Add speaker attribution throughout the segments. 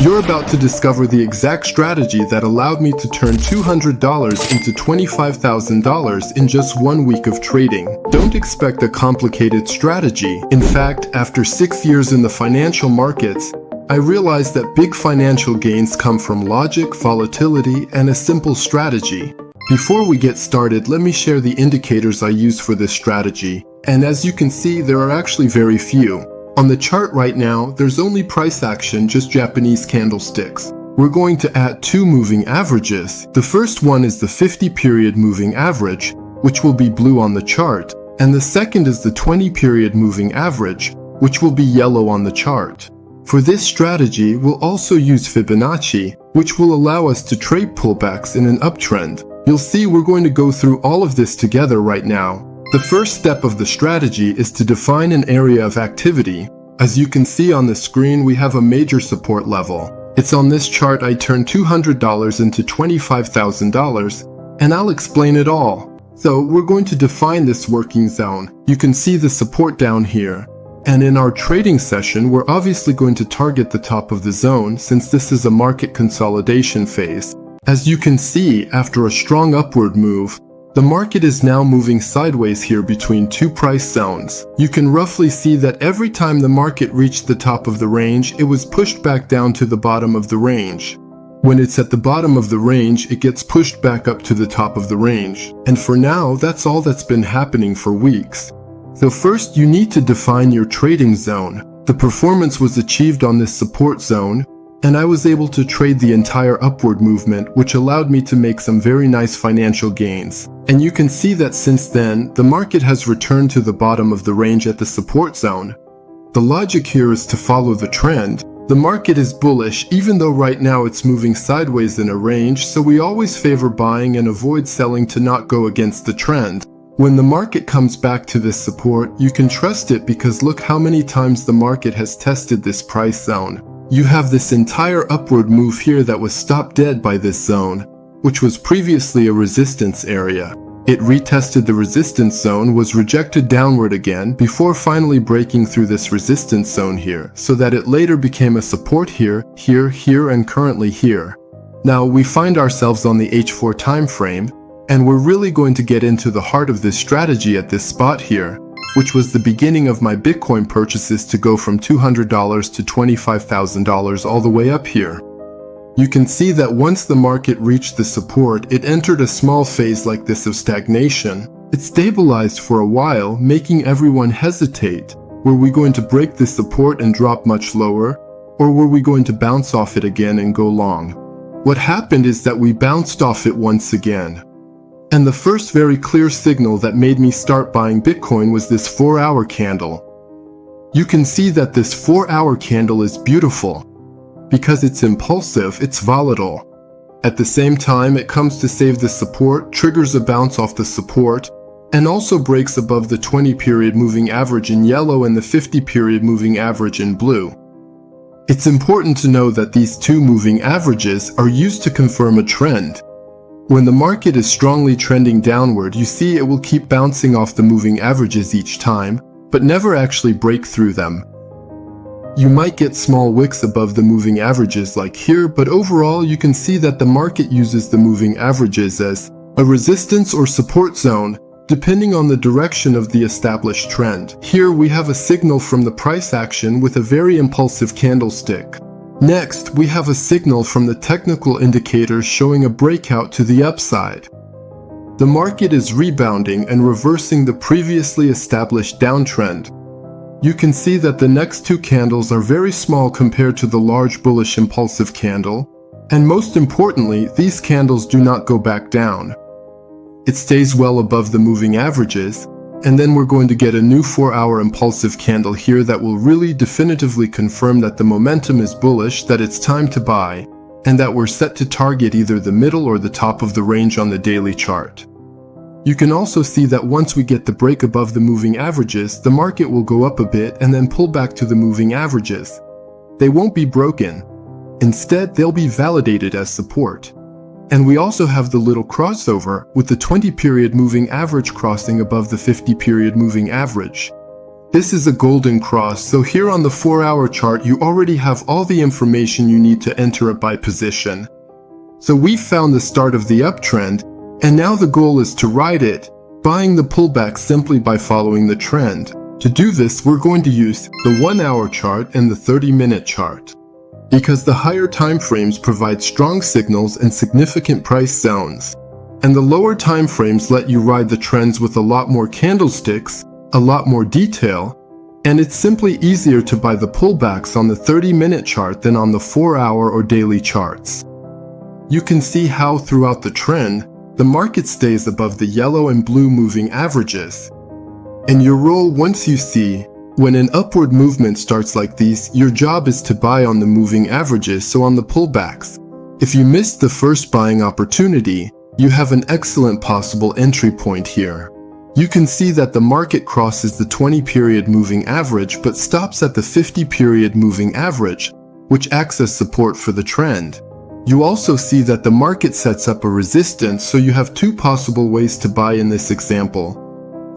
Speaker 1: You're about to discover the exact strategy that allowed me to turn $200 into $25,000 in just 1 week of trading. Don't expect a complicated strategy. In fact, after 6 years in the financial markets, I realized that big financial gains come from logic, volatility, and a simple strategy. Before we get started, let me share the indicators I use for this strategy. And as you can see, there are actually very few. On the chart right now, there's only price action, just Japanese candlesticks. We're going to add 2 moving averages. The first one is the 50-period moving average, which will be blue on the chart, and the second is the 20-period moving average, which will be yellow on the chart. For this strategy, we'll also use Fibonacci, which will allow us to trade pullbacks in an uptrend. You'll see we're going to go through all of this together right now. The first step of the strategy is to define an area of activity. As you can see on the screen, we have a major support level. It's on this chart I turned $200 into $25,000, and I'll explain it all. So we're going to define this working zone. You can see the support down here. And in our trading session, we're obviously going to target the top of the zone since this is a market consolidation phase. As you can see, after a strong upward move, the market is now moving sideways here between 2 price zones. You can roughly see that every time the market reached the top of the range, it was pushed back down to the bottom of the range. When it's at the bottom of the range, it gets pushed back up to the top of the range. And for now, that's all that's been happening for weeks. So first, you need to define your trading zone. The performance was achieved on this support zone, and I was able to trade the entire upward movement, which allowed me to make some very nice financial gains. And you can see that since then, the market has returned to the bottom of the range at the support zone. The logic here is to follow the trend. The market is bullish, even though right now it's moving sideways in a range, so we always favor buying and avoid selling to not go against the trend. When the market comes back to this support, you can trust it because look how many times the market has tested this price zone. You have this entire upward move here that was stopped dead by this zone, which was previously a resistance area. It retested the resistance zone, was rejected downward again, before finally breaking through this resistance zone here, so that it later became a support here, here, and currently here. Now, we find ourselves on the H4 time frame, and we're really going to get into the heart of this strategy at this spot here, which was the beginning of my Bitcoin purchases to go from $200 to $25,000 all the way up here. You can see that once the market reached the support, it entered a small phase like this of stagnation. It stabilized for a while, making everyone hesitate. Were we going to break the support and drop much lower, or were we going to bounce off it again and go long? What happened is that we bounced off it once again. And the first very clear signal that made me start buying Bitcoin was this 4-hour candle. You can see that this 4-hour candle is beautiful. Because it's impulsive, it's volatile. At the same time, it comes to save the support, triggers a bounce off the support, and also breaks above the 20-period moving average in yellow and the 50-period moving average in blue. It's important to know that these 2 moving averages are used to confirm a trend. When the market is strongly trending downward, you see it will keep bouncing off the moving averages each time, but never actually break through them. You might get small wicks above the moving averages like here, but overall you can see that the market uses the moving averages as a resistance or support zone, depending on the direction of the established trend. Here we have a signal from the price action with a very impulsive candlestick. Next, we have a signal from the technical indicators showing a breakout to the upside. The market is rebounding and reversing the previously established downtrend. You can see that the next 2 candles are very small compared to the large bullish impulsive candle, and most importantly, these candles do not go back down. It stays well above the moving averages, and then we're going to get a new 4-hour impulsive candle here that will really definitively confirm that the momentum is bullish, that it's time to buy, and that we're set to target either the middle or the top of the range on the daily chart. You can also see that once we get the break above the moving averages, the market will go up a bit and then pull back to the moving averages. They won't be broken. Instead, they'll be validated as support. And we also have the little crossover with the 20-period moving average crossing above the 50-period moving average. This is a golden cross, so here on the 4-hour chart you already have all the information you need to enter a buy position. So we've found the start of the uptrend, and now the goal is to ride it, buying the pullback simply by following the trend. To do this, we're going to use the 1-hour chart and the 30-minute chart, because the higher time frames provide strong signals and significant price zones, and the lower time frames let you ride the trends with a lot more candlesticks, a lot more detail, and it's simply easier to buy the pullbacks on the 30-minute chart than on the 4-hour or daily charts. You can see how throughout the trend, the market stays above the yellow and blue moving averages. And your role, once you see, when an upward movement starts like these, your job is to buy on the moving averages, so on the pullbacks. If you missed the first buying opportunity, you have an excellent possible entry point here. You can see that the market crosses the 20-period moving average but stops at the 50-period moving average, which acts as support for the trend. You also see that the market sets up a resistance, so you have two possible ways to buy in this example.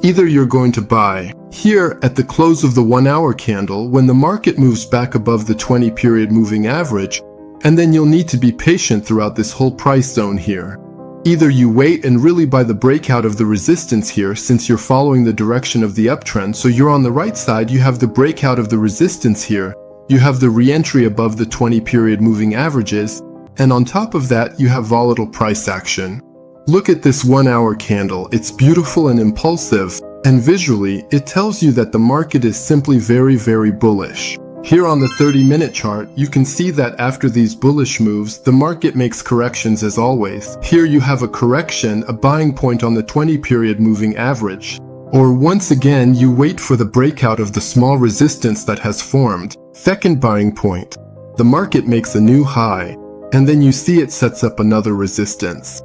Speaker 1: Either you're going to buy here at the close of the 1-hour candle when the market moves back above the 20-period moving average, and then you'll need to be patient throughout this whole price zone here. Either you wait and really buy the breakout of the resistance here, since you're following the direction of the uptrend, so you're on the right side, you have the breakout of the resistance here, you have the re-entry above the 20-period moving averages, and on top of that you have volatile price action. Look at this 1-hour candle, it's beautiful and impulsive, and visually it tells you that the market is simply very bullish. Here on the 30-minute chart, you can see that after these bullish moves, the market makes corrections as always. Here you have a correction, a buying point on the 20-period moving average. Or once again, you wait for the breakout of the small resistance that has formed. Second buying point. The market makes a new high, and then you see it sets up another resistance.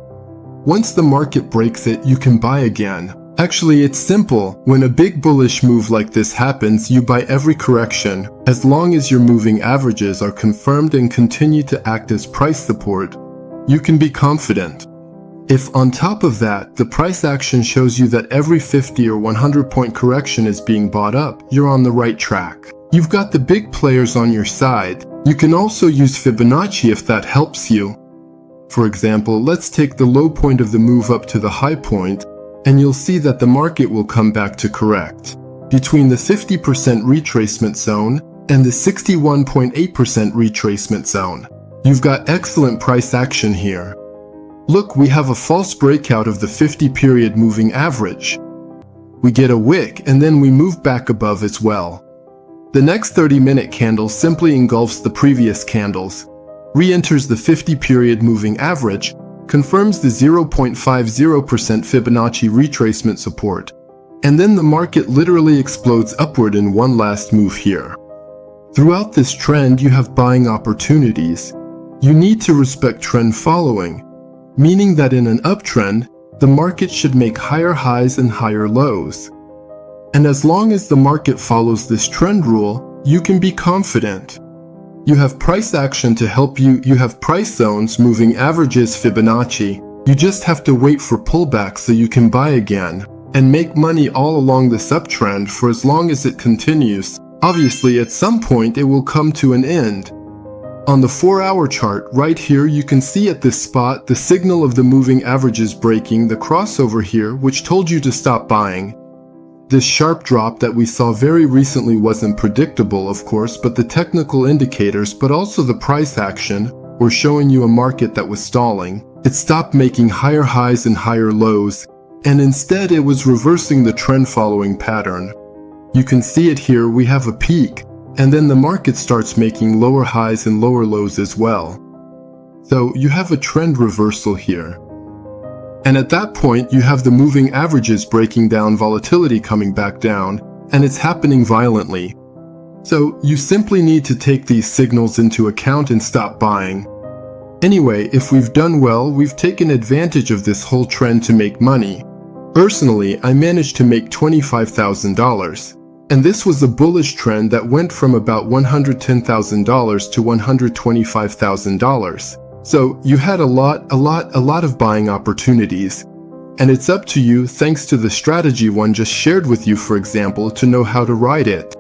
Speaker 1: Once the market breaks it, you can buy again. Actually, it's simple. When a big bullish move like this happens, you buy every correction. As long as your moving averages are confirmed and continue to act as price support, you can be confident. If on top of that, the price action shows you that every 50 or 100 point correction is being bought up, you're on the right track. You've got the big players on your side. You can also use Fibonacci if that helps you. For example, let's take the low point of the move up to the high point, and you'll see that the market will come back to correct between the 50% retracement zone and the 61.8% retracement zone. You've got excellent price action here. Look, we have a false breakout of the 50-period moving average. We get a wick and then we move back above as well. The next 30-minute candle simply engulfs the previous candles, re-enters the 50-period moving average, confirms the 0.50% Fibonacci retracement support, and then the market literally explodes upward in one last move here. Throughout this trend, you have buying opportunities. You need to respect trend following, meaning that in an uptrend, the market should make higher highs and higher lows. And as long as the market follows this trend rule, you can be confident. You have price action to help you, you have price zones, moving averages, Fibonacci. You just have to wait for pullback so you can buy again, and make money all along this uptrend for as long as it continues. Obviously, at some point it will come to an end. On the 4-hour chart, right here, you can see at this spot the signal of the moving averages breaking, the crossover here, which told you to stop buying. This sharp drop that we saw very recently wasn't predictable, of course, but the technical indicators, but also the price action, were showing you a market that was stalling. It stopped making higher highs and higher lows, and instead it was reversing the trend following pattern. You can see it here, we have a peak, and then the market starts making lower highs and lower lows as well. So you have a trend reversal here. And at that point, you have the moving averages breaking down, volatility coming back down, and it's happening violently. So you simply need to take these signals into account and stop buying. Anyway, if we've done well, we've taken advantage of this whole trend to make money. Personally, I managed to make $25,000. And this was a bullish trend that went from about $110,000 to $125,000. So you had a lot of buying opportunities. And it's up to you, thanks to the strategy one just shared with you for example, to know how to ride it.